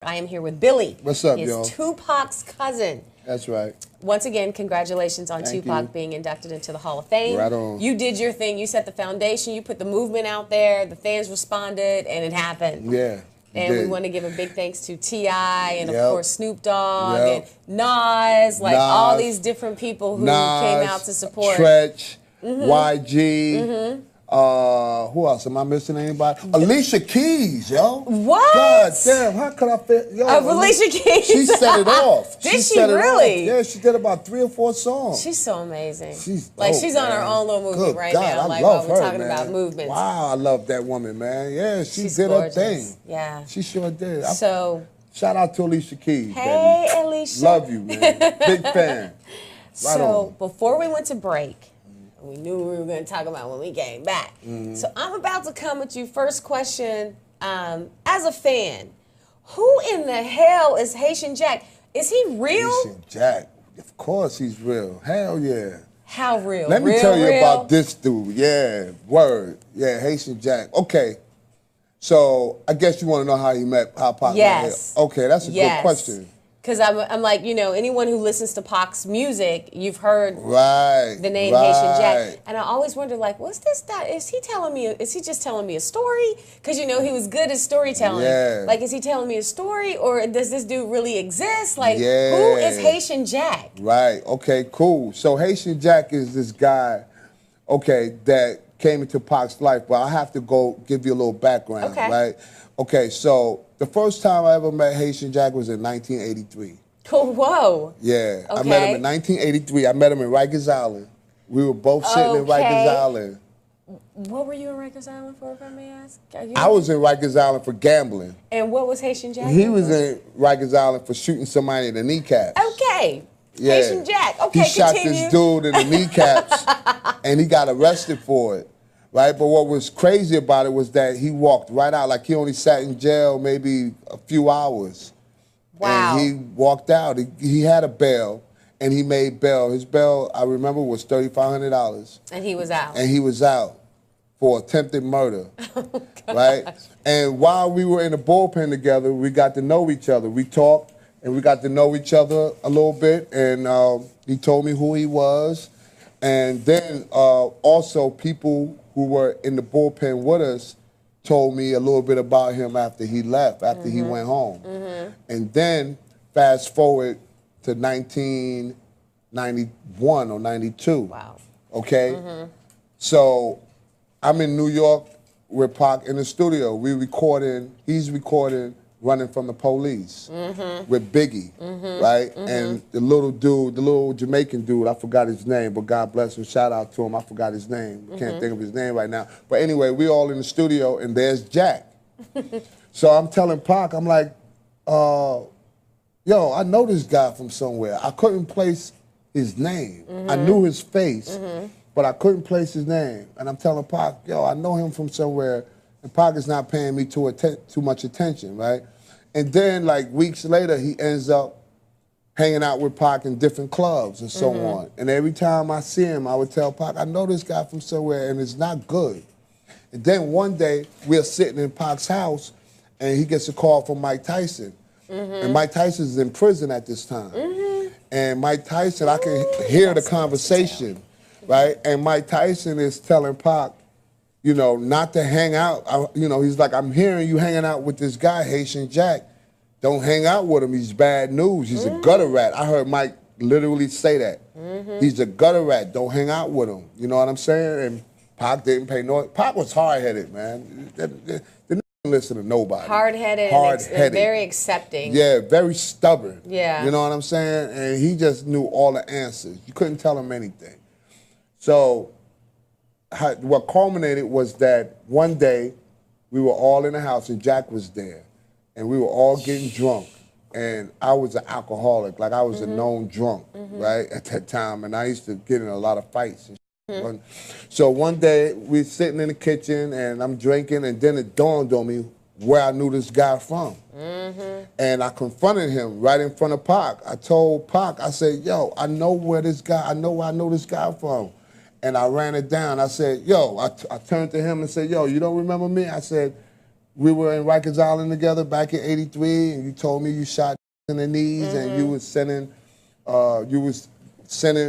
I am here with Billy. What's up, He is y'all? Tupac's cousin. That's right. Once again, congratulations on Thank Tupac you. being inducted into the Hall of Fame. Right on. You did your thing. You set the foundation. You put the movement out there. The fans responded, and it happened. Yeah. And we did. want to give a big thanks to T.I. and, of Yep. course, Snoop Dogg Yep. and Nas, like all Nas, these different people who Nas, came out to support. Tretch, YG. Who else? Am I missing anybody? Alicia Keys, yo. What? God damn, how could I fit? Yo, Alicia Keys. She set it off. Did she set it really? off. Yeah, she did about 3 or 4 songs. She's so amazing. She's like dope, she's on her man. own little movement Good right God, now. I Like love while we're her, talking man. about movements. Wow, I love that woman, man. Yeah, she She's did gorgeous. her thing. Yeah. She sure did. So Shout out to Alicia Keys. hey, baby. Alicia. Love you, man. Big fan. So before we went to break, we knew we were going to talk about when we came back. So I'm about to come with you. First question, as a fan, who in the hell is Haitian Jack? Is he real? Haitian Jack. Of course he's real. Hell yeah. How real? Let me real, tell you real? about this dude. Yeah, word. Yeah, Haitian Jack. Okay. So I guess you want to know how he met, how Pac Yes. met him. Okay, that's a good question. Because I'm like, you know, anyone who listens to Pac's music, you've heard Right. the name right. Haitian Jack. And I always wonder, like, what's this? Is he just telling me a story? Because, you know, he was good at storytelling. Yeah. Like, is he telling me a story, or does this dude really exist? Like, Yeah. who is Haitian Jack? Right. Okay, cool. So Haitian Jack is this guy, okay, that came into Pac's life, but I have to go give you a little background, Okay. right? Okay, so the first time I ever met Haitian Jack was in 1983. Cool. Whoa. Yeah, I met Okay. him in 1983. I met him in Rikers Island. We were both sitting in Okay. Rikers Island. What were you in Rikers Island for, if I may ask? I was in Rikers Island for gambling. And what was Haitian Jack? He was in Rikers Island for shooting somebody in the kneecaps. Okay. Yeah. Haitian Jack. Okay, he shot continue. this dude in the kneecaps, and he got arrested for it, right? But what was crazy about it was that he walked right out. Like, he only sat in jail maybe a few hours. Wow. And he walked out. He had a bail, and he made bail. His bail, I remember, was $3,500. And he was out. And he was out for attempted murder, right? And while we were in the bullpen together, we got to know each other. We talked, and we got to know each other a little bit, and he told me who he was. And then also people who were in the bullpen with us told me a little bit about him after he left, after he went home. And then fast forward to 1991 or 92. Wow. Okay? So I'm in New York with Pac in the studio. He's recording Running from the Police with Biggie, right? And the little dude, the little Jamaican dude, I forgot his name, but God bless him, shout out to him, I forgot his name. Can't think of his name right now. But anyway, we all in the studio, and there's Jack. So I'm telling Pac, I'm like, yo, I know this guy from somewhere. I couldn't place his name. I knew his face, but I couldn't place his name. And I'm telling Pac, yo, I know him from somewhere, and Pac is not paying me too much attention, right? And then, like, weeks later, he ends up hanging out with Pac in different clubs and so on. And every time I see him, I would tell Pac, I know this guy from somewhere, and it's not good. And then one day, we're sitting in Pac's house, and he gets a call from Mike Tyson. And Mike Tyson's in prison at this time. And Mike Tyson, I can hear the conversation, right? And Mike Tyson is telling Pac, you know, not to hang out. You know, he's like, I'm hearing you hanging out with this guy, Haitian Jack. Don't hang out with him. He's bad news. He's a gutter rat. I heard Mike literally say that. He's a gutter rat. Don't hang out with him. You know what I'm saying? And Pac didn't pay no. Pac was hard-headed, man. They didn't listen to nobody. Hard-headed. And very accepting. Yeah, very stubborn. Yeah. You know what I'm saying? And he just knew all the answers. You couldn't tell him anything. So what culminated was that one day we were all in the house and Jack was there, and we were all getting drunk, and I was an alcoholic, like I was a known drunk, right, at that time, and I used to get in a lot of fights and So one day we're sitting in the kitchen and I'm drinking, and then it dawned on me where I knew this guy from. And I confronted him right in front of Pac. I told Pac, I said, yo, I know where this guy, I know this guy from. And I ran it down. I said, yo, I turned to him and said, yo, you don't remember me? I said, we were in Rikers Island together back in '83, and you told me you shot in the knees, and you was sending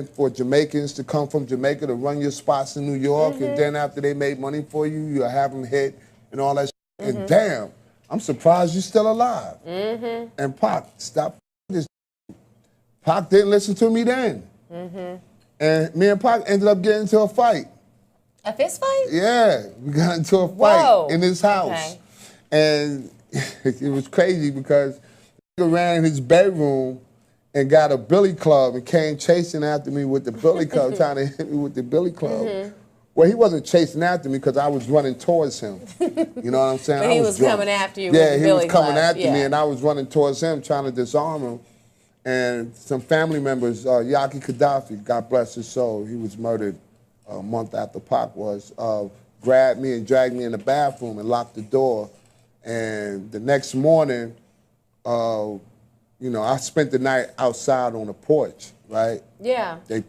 for Jamaicans to come from Jamaica to run your spots in New York, and then after they made money for you, you have them hit and all that shit. And damn, I'm surprised you're still alive. And Pac, stop this. Pac didn't listen to me then. And me and Pac ended up getting into a fight. A fist fight? Yeah, we got into a fight in his house. And it was crazy because he ran in his bedroom and got a billy club and came chasing after me with the billy club, trying to hit me with the billy club. Well, he wasn't chasing after me because I was running towards him. You know what I'm saying? But he was coming after you with the billy club. Yeah, he was coming after me, and I was running towards him, trying to disarm him. And some family members, Yaki Gaddafi, God bless his soul, he was murdered a month after Pac was, grabbed me and dragged me in the bathroom and locked the door. And the next morning, you know, I spent the night outside on the porch, right? Yeah. They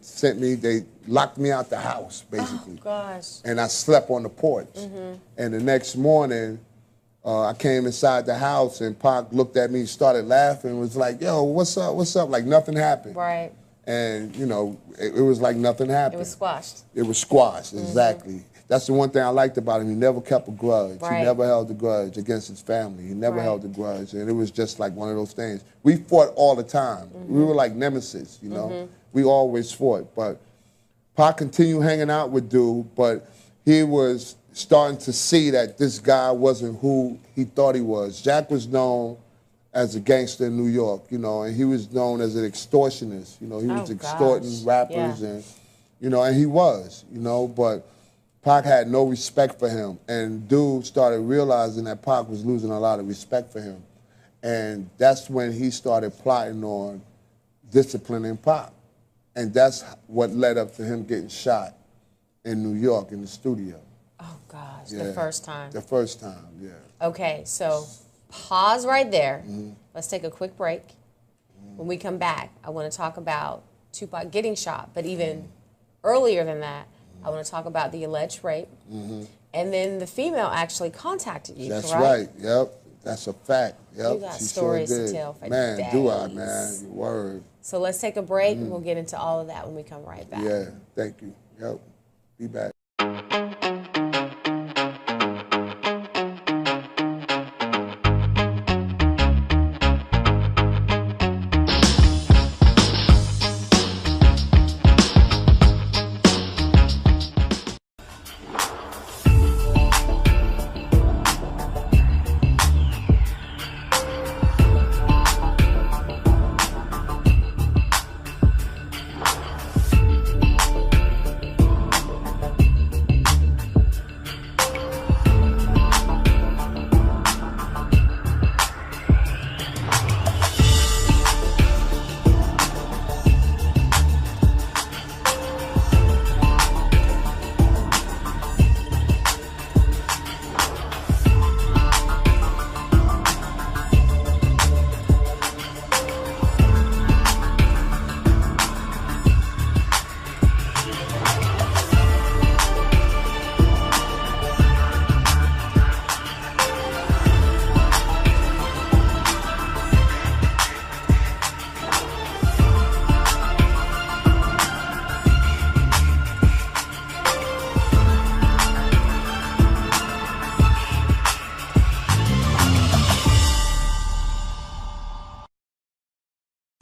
locked me out the house, basically. Oh, gosh. And I slept on the porch. And the next morning, I came inside the house, and Pac looked at me, started laughing, and was like, yo, what's up, what's up? Like nothing happened. Right. And, you know, it was like nothing happened. It was squashed. It was squashed, exactly. That's the one thing I liked about him. He never kept a grudge. Right. He never held a grudge against his family. He never held a grudge. And it was just like one of those things. We fought all the time. We were like nemesis, you know. We always fought. But Pac continued hanging out with Dude, but he was starting to see that this guy wasn't who he thought he was. Jack was known as a gangster in New York, you know, and he was known as an extortionist. You know, he was extorting rappers and, you know, and he was, you know, but Pac had no respect for him, and Dude started realizing that Pac was losing a lot of respect for him. And that's when he started plotting on disciplining Pac. And that's what led up to him getting shot in New York in the studio. Oh, gosh, the first time. The first time, yeah. Okay, so pause right there. Let's take a quick break. When we come back, I want to talk about Tupac getting shot, but even earlier than that, I want to talk about the alleged rape. And then the female actually contacted you, That's correct? right, yep. That's a fact, yep. You got She stories sure did. to tell for Man, days. do I, man. Your word. So let's take a break, and we'll get into all of that when we come right back. Yeah, thank you. Yep, be back.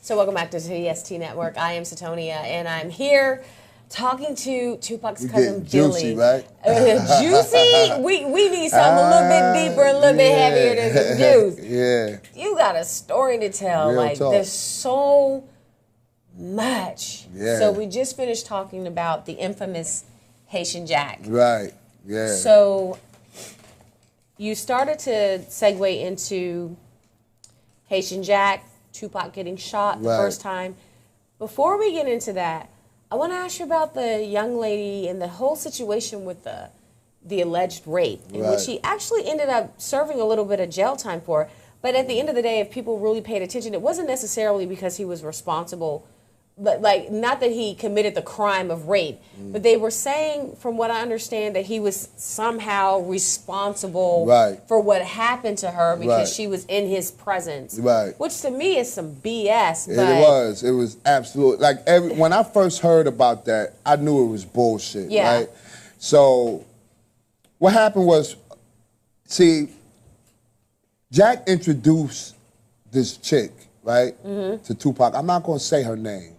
So welcome back to TST Network. I am Satonia, and I'm here talking to Tupac's cousin Billy. Juicy, right? Juicy? We need something a little bit deeper, a little bit heavier than some juice. Yeah. You got a story to tell. Real like talk. there's so much. Yeah. So we just finished talking about the infamous Haitian Jack. Right. Yeah. So you started to segue into Haitian Jack, Tupac getting shot the first time. Before we get into that, I want to ask you about the young lady and the whole situation with the alleged rape, in which he actually ended up serving a little bit of jail time for. But at the end of the day, if people really paid attention, it wasn't necessarily because he was responsible like, not that he committed the crime of rape, but they were saying, from what I understand, that he was somehow responsible for what happened to her because she was in his presence. Which to me is some BS. But it was absolute. Like, when I first heard about that, I knew it was bullshit. Right. So what happened was, see, Jack introduced this chick, right, to Tupac. I'm not going to say her name,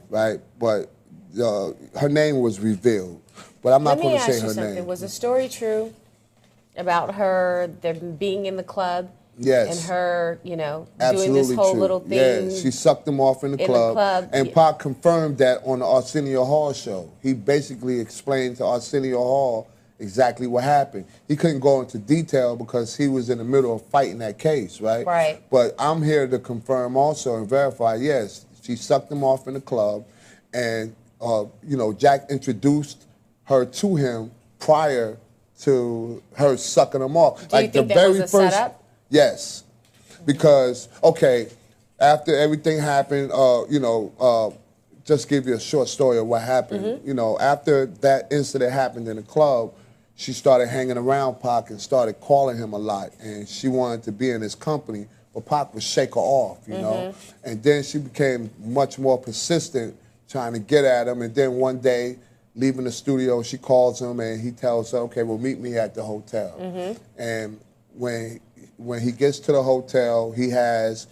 right, but her name was revealed. But I'm not going to say her name. Was the story true about her being in the club? Yes. And her, you know, Absolutely doing this whole true. little thing. Yeah, she sucked him off in the club. And Pac confirmed that on the Arsenio Hall show. He basically explained to Arsenio Hall exactly what happened. He couldn't go into detail because he was in the middle of fighting that case, right? Right. But I'm here to confirm also and verify, yes, she sucked him off in the club, and you know, Jack introduced her to him prior to her sucking him off. Do you think that was a setup? Yes, because, okay, after everything happened, you know, just give you a short story of what happened. You know, after that incident happened in the club, she started hanging around Pac and started calling him a lot, and she wanted to be in his company, but Pac would shake her off, you know? And then she became much more persistent trying to get at him, and then one day, leaving the studio, she calls him and he tells her, okay, well, meet me at the hotel. And when he gets to the hotel, he has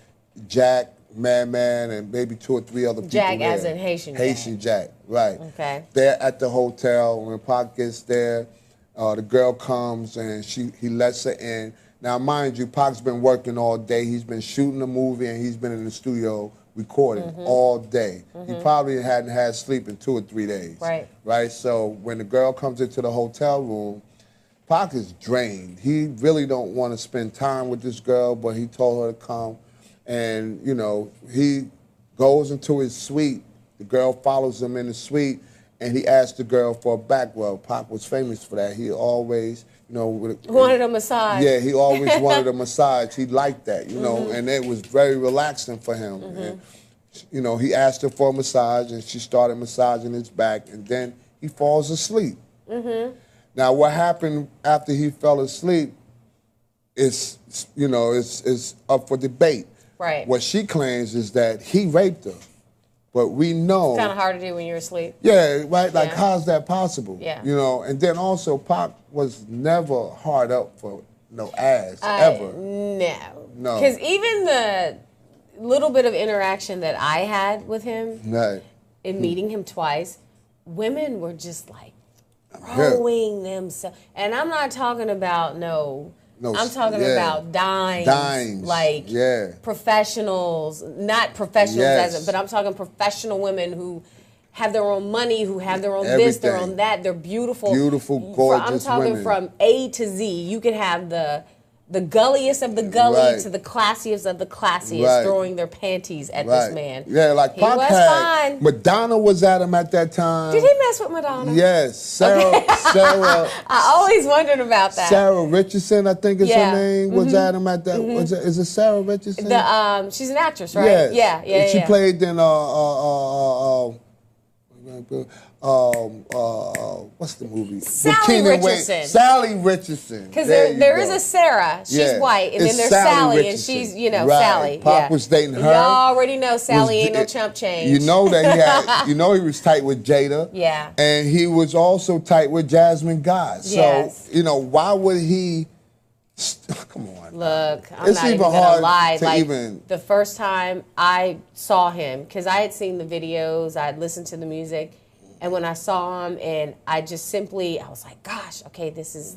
Jack, Madman, and maybe 2 or 3 other people Jack there. as in Haitian Jack. Haitian Jack, right. Okay. They're at the hotel. When Pac gets there, the girl comes and he lets her in. Now, mind you, Pac's been working all day. He's been shooting a movie and he's been in the studio recording all day. He probably hadn't had sleep in 2 or 3 days. Right. Right? So when the girl comes into the hotel room, Pac is drained. He really don't want to spend time with this girl, but he told her to come. And, you know, he goes into his suite. The girl follows him in the suite, and he asked the girl for a back rub. Pac was famous for that. He always, you know... wanted a massage. Yeah, he always wanted a massage. He liked that, you know, and it was very relaxing for him. And, you know, he asked her for a massage, and she started massaging his back, and then he falls asleep. Now, what happened after he fell asleep is, you know, is up for debate. Right. What she claims is that he raped her, but we know... It's kind of hard to do when you're asleep. Yeah, right? Like, how's that possible? Yeah. You know, and then also, Pac was never hard up for no ass, ever. No. No. Because even the little bit of interaction that I had with him in meeting him twice, women were just like, throwing themselves, and I'm not talking about I'm talking about dimes, like professionals, not professionals, but I'm talking professional women who have their own money, who have their own this, their own that. They're beautiful, gorgeous I'm talking women. From A to Z. You could have the gulliest of the gully to the classiest of the classiest throwing their panties at this man. Yeah, like Pac had, Madonna was at him at that time. Did he mess with Madonna? Yes, Sarah. I always wondered about that. Sarah Richardson, I think is her name, was at him at that. Is it Sarah Richardson? She's an actress, right? Yes. Yeah. She played in what's the movie? Sally Richardson. Sally Richardson. Because there is a Sarah. She's white, and then there's Sally, and she's, you know, Sally. Pac was dating her. Y'all already know Sally ain't no chump change. You know that he had. You know he was tight with Jada. Yeah. And he was also tight with Jasmine Guy. So you know, why would he? Come on. Look, I'm not even gonna lie. Like the first time I saw him, because I had seen the videos, I had listened to the music, and when I saw him, and I was like, gosh, okay, this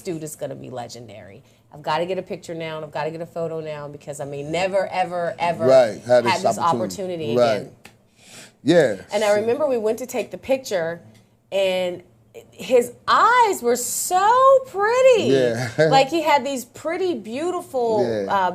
dude is gonna be legendary. I've got to get a picture now, and I've got to get a photo now, because I may never, ever, ever have this opportunity again. Yeah. And I remember we went to take the picture, and his eyes were so pretty. Yeah. Like he had these pretty, beautiful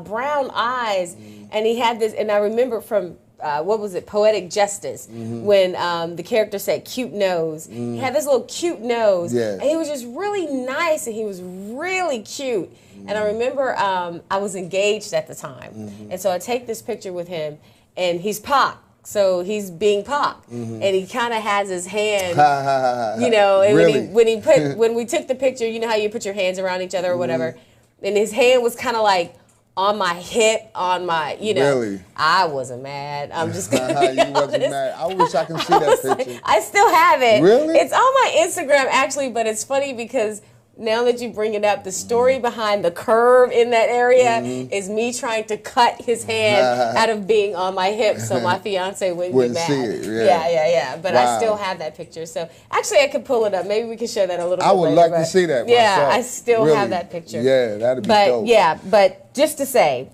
brown eyes, and he had this. And I remember from what was it, Poetic Justice, when the character said "cute nose." He had this little cute nose, and he was just really nice, and he was really cute. And I remember I was engaged at the time, and so I take this picture with him, and he's Pac. So he's being Pac, and he kind of has his hand, and really? when we took the picture, you know how you put your hands around each other or whatever, and his hand was kind of like on my hip, on my, Really? I wasn't mad. I'm just You wasn't mad. I wish I can see that picture. Like, I still have it. Really? It's on my Instagram actually, but it's funny because now that you bring it up, the story behind the curve in that area is me trying to cut his hand out of being on my hip so my fiance wouldn't be mad. See it, yeah. But I still have that picture. So actually I could pull it up. Maybe we can show that a little bit I would later, like to see that Yeah, myself. I still Really? have that picture. Yeah, that'd be dope. But just to say,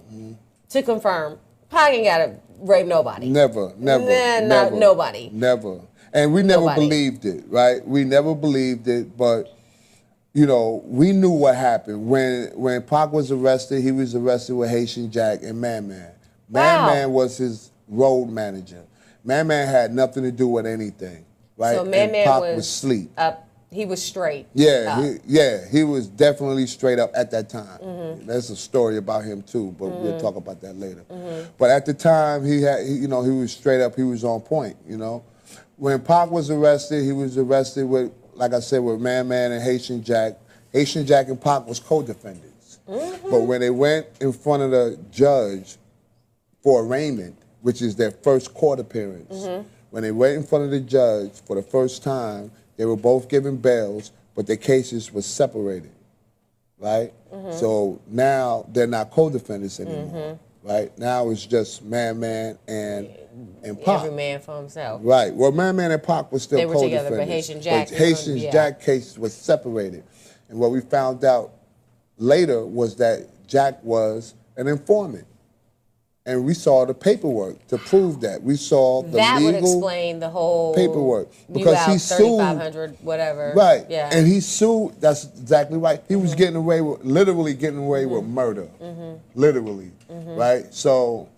to confirm, Pac ain't got to rape nobody. Never. Nobody. Never. And we never believed it, right? We never believed it, but we knew what happened. When Pac was arrested, he was arrested with Haitian Jack and Man Man. Wow. Man Was his road manager. Man had nothing to do with anything, right? So Man Pac was asleep. He was straight. He was definitely straight up at that time. There's a story about him too, but we'll talk about that later. But at the time, he was straight up. He was on point. When Pac was arrested, he was arrested with, like I said, with Man and Haitian Jack. Haitian Jack and Pac was co-defendants. But when they went in front of the judge for arraignment, which is their first court appearance, when they went in front of the judge for the first time, they were both given bails, but their cases were separated, right? So now they're not co-defendants anymore, right? Now it's just Man and Pac. Every man for himself. Right. Well, Man and Pac was still co-defendants. They were together, but Haitian Jack. But Haitian Jack case was separated. And what we found out later was that Jack was an informant. And we saw the paperwork to prove that. We saw the that legal would explain the whole paperwork. Because he sued. 3,500, whatever. Right. Yeah. And he sued. That's exactly right. He was getting away with, literally getting away with murder. Literally. Right? So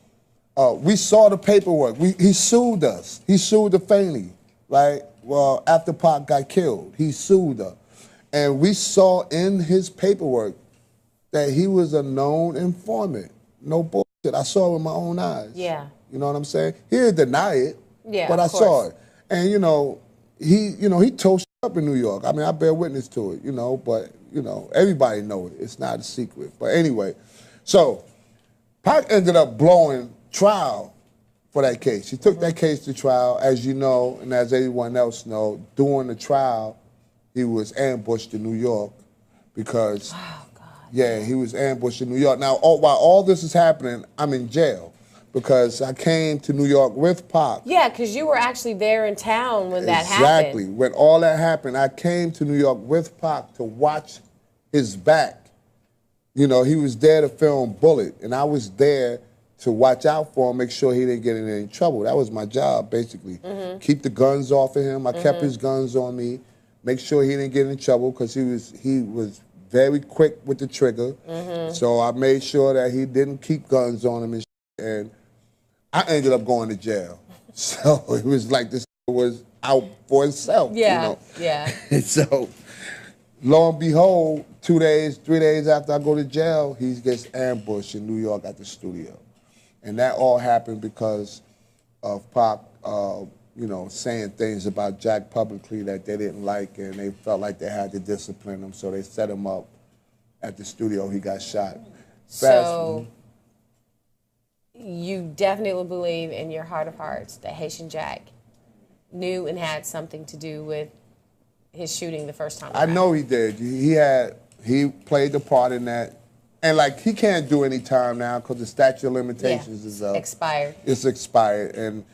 we saw the paperwork. He sued us. He sued the family. Right? Well, after Pac got killed, he sued her. And we saw in his paperwork that he was a known informant. No bullshit. I saw it with my own eyes. Yeah. You know what I'm saying? He didn't deny it. Yeah, but I saw it. And he tore shit up in New York. I mean, I bear witness to it, but everybody know it. It's not a secret. But anyway, so Pac ended up blowing trial for that case. He took that case to trial, as you know, and as everyone else know, during the trial, he was ambushed in New York because he was ambushed in New York. Now, while all this is happening, I'm in jail because I came to New York with Pac. Yeah, because you were actually there in town when that happened. Exactly. When all that happened, I came to New York with Pac to watch his back. He was there to film Bullet, and I was there to watch out for him, make sure he didn't get in any trouble. That was my job, basically. Keep the guns off of him. I kept his guns on me, make sure he didn't get in trouble because he was very quick with the trigger. So I made sure that he didn't keep guns on him and I ended up going to jail. So it was like this was out for himself. Yeah. So lo and behold, 2 days, 3 days after I go to jail, he gets ambushed in New York at the studio. And that all happened because of Pac saying things about Jack publicly that they didn't like, and they felt like they had to discipline him, so they set him up at the studio. He got shot. So you definitely believe in your heart of hearts that Haitian Jack knew and had something to do with his shooting the first time around. I know he did. He played the part in that. And he can't do any time now because the statute of limitations is up. Expired. It's expired. And,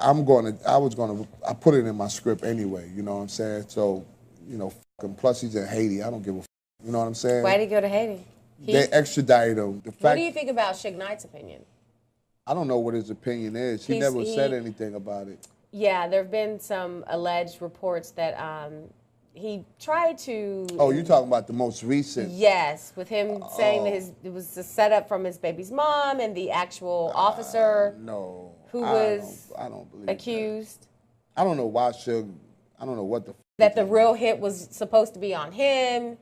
I put it in my script anyway, you know what I'm saying? So, plus he's in Haiti. I don't give a you know what I'm saying? Why did he go to Haiti? They extradited him. What do you think about Suge Knight's opinion? I don't know what his opinion is. He never said anything about it. Yeah, there have been some alleged reports that he tried to... Oh, you're talking about the most recent? Yes, with him saying that it was a setup from his baby's mom and the actual officer... No. Who was I don't believe accused. That. I don't know why Suge... I don't know what the... That the real hit was supposed to be on him,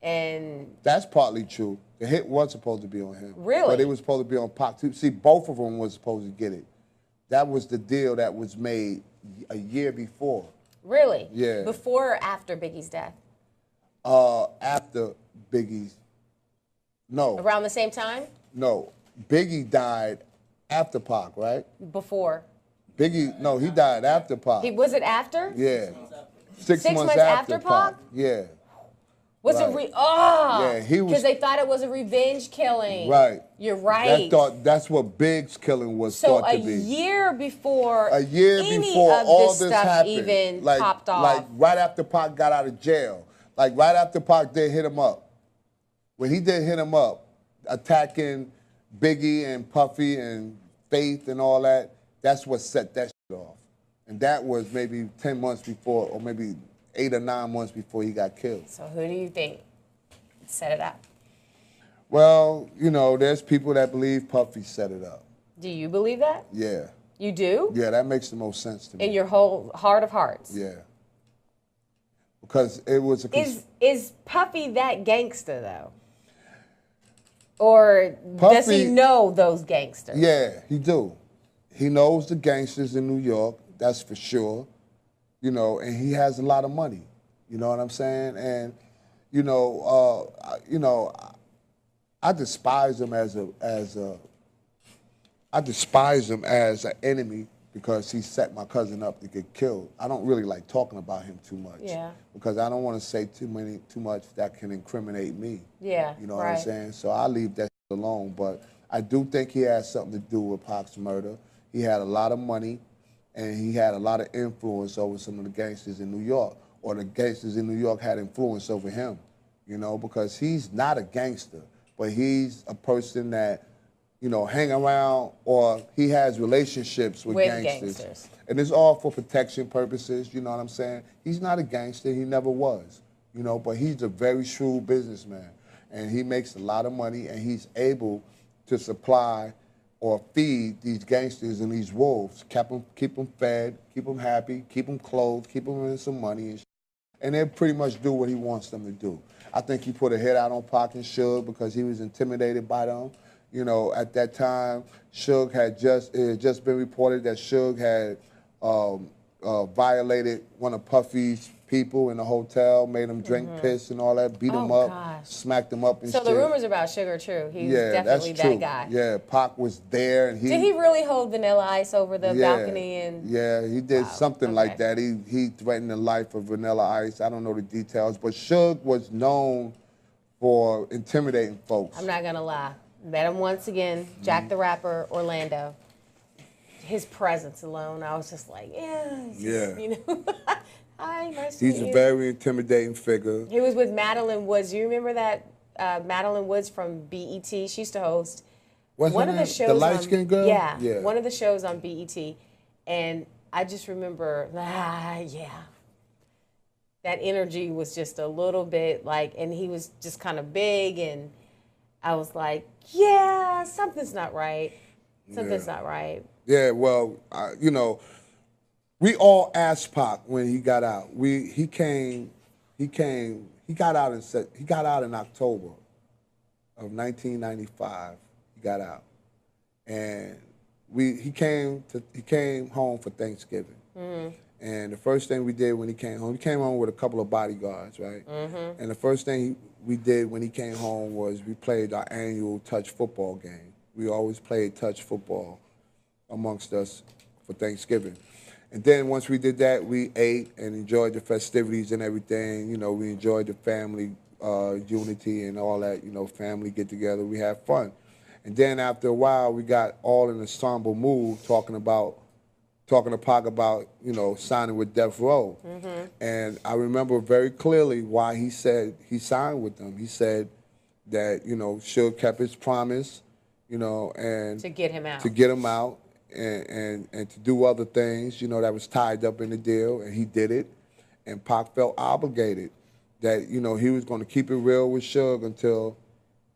and... That's partly true. The hit was supposed to be on him. Really? But it was supposed to be on Pac, too. See, both of them was supposed to get it. That was the deal that was made a year before. Really? Yeah. Before or after Biggie's death? After Biggie's. No. Around the same time? No. Biggie died after Pac, right? Before. Biggie, no, he died after Pac. Was it after? Yeah. 6 months after Pac? Yeah. Was Right. it yeah, he was, because they thought it was a revenge killing. Right. You're right. That's what Big's killing was thought to be. So a year before any before of all this this stuff happened, even like, popped off. Like right after Pac got out of jail. Like right after Pac did hit him up. When he did hit him up, attacking Biggie and Puffy and Faith and all that, that's what set that shit off. And that was maybe 10 months before, or maybe 8 or 9 months before he got killed. So who do you think set it up? Well, you know, there's people that believe Puffy set it up. Do you believe that? Yeah. You do? Yeah, that makes the most sense to me. In your whole heart of hearts? Yeah. Because it was a... Is Puffy that gangster, though? Or does he know those gangsters? Yeah, he do. He knows the gangsters in New York, that's for sure. You know, and he has a lot of money. You know what I'm saying? And, I despise him I despise him as an enemy because he set my cousin up to get killed. I don't really like talking about him too much. Yeah. Because I don't want to say too much that can incriminate me. Yeah. You know what I'm saying? So I leave that alone. But I do think he has something to do with Pac's murder. He had a lot of money, and he had a lot of influence over some of the gangsters in New York, or the gangsters in New York had influence over him, you know, because he's not a gangster, but he's a person that, you know, hang around, or he has relationships with gangsters. And it's all for protection purposes, you know what I'm saying? He's not a gangster, he never was, you know, but he's a very shrewd businessman, and he makes a lot of money, and he's able to supply or feed these gangsters and these wolves, keep them fed, keep them happy, keep them clothed, keep them in some money, and they pretty much do what he wants them to do. I think he put a hit out on Pac and Suge because he was intimidated by them. You know, at that time, Suge had it had just been reported that Suge had violated one of Puffy's people in the hotel, made him drink piss and all that, beat him up, smacked him up and shit. So the rumors about Suge are true. He's definitely that's true. that guy. Yeah, Pac was there. And did he really hold Vanilla Ice over the balcony? Yeah, he did something like that. He threatened the life of Vanilla Ice. I don't know the details, but Suge was known for intimidating folks. I'm not going to lie. Met him once again, Jack the Rapper, Orlando. His presence alone, I was just like, you know. Hi, nice to meet you. He's a very intimidating figure. He was with Madeline Woods. You remember that Madeline Woods from BET? She used to host one of the shows. The light-skinned girl? Yeah, one of the shows on BET. And I just remember, that energy was just a little bit like, and he was just kind of big, and I was like, something's not right. Something's not right. Yeah, well, you know, we all asked Pac when he got out. He got out in October of 1995. He got out, and he came home for Thanksgiving. Mm-hmm. And the first thing we did when he came home with a couple of bodyguards, right? Mm-hmm. And the first thing we did when he came home was we played our annual touch football game. We always played touch football amongst us for Thanksgiving. And then once we did that, we ate and enjoyed the festivities and everything. You know, we enjoyed the family unity and all that, you know, family get together. We had fun. And then after a while, we got all in a somber mood talking to Pac about, you know, signing with Death Row. Mm-hmm. And I remember very clearly why he said he signed with them. He said that, you know, Suge kept his promise, you know, and to get him out. And to do other things, you know, that was tied up in the deal, and he did it. And Pac felt obligated that, you know, he was going to keep it real with Suge until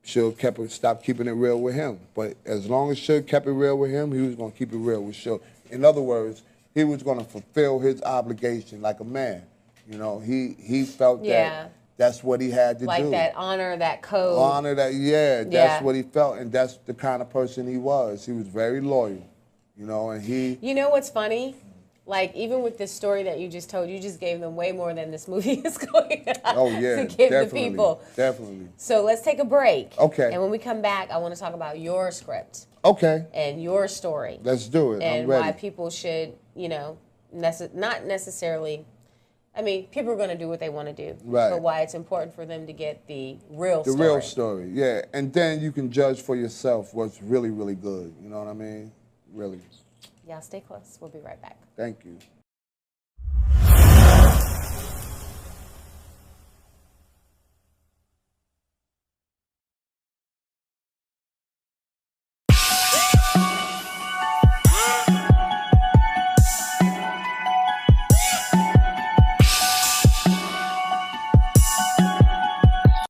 Suge stopped keeping it real with him. But as long as Suge kept it real with him, he was going to keep it real with Suge. In other words, he was going to fulfill his obligation like a man. You know, he felt that that's what he had to do. Like that honor, that code. Honor that, that's what he felt, and that's the kind of person he was. He was very loyal. you know, and he... You know what's funny? Like, even with this story that you just told, you just gave them way more than this movie is going Oh, yeah, to give definitely, the people. Definitely. So let's take a break. Okay. And when we come back, I want to talk about your script. Okay. And your story. Let's do it. And I'm ready. why people should, you know, not necessarily... I mean, people are going to do what they want to do. Right. But why it's important for them to get the real story. The real story, yeah. And then you can judge for yourself what's really, really good. You know what I mean? Really. Y'all stay close. We'll be right back. Thank you.